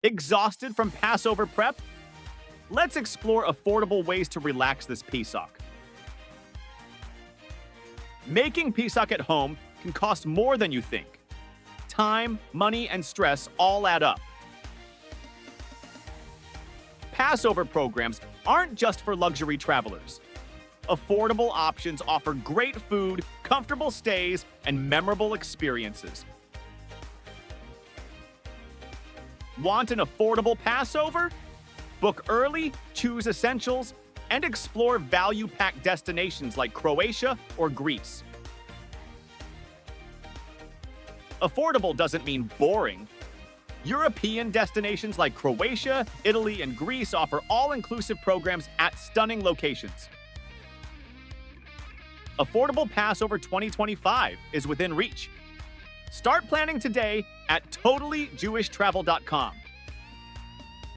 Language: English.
Exhausted from Passover prep? Let's explore affordable ways to relax this Pesach. Making Pesach at home can cost more than you think. Time, money, and stress all add up. Passover programs aren't just for luxury travelers. Affordable options offer great food, comfortable stays, and memorable experiences. Want an affordable Passover? Book early, choose essentials, and explore value-packed destinations like Croatia or Greece. Affordable doesn't mean boring. European destinations like Croatia, Italy, and Greece offer all-inclusive programs at stunning locations. Affordable Passover 2025 is within reach. Start planning today at totallyjewishtravel.com.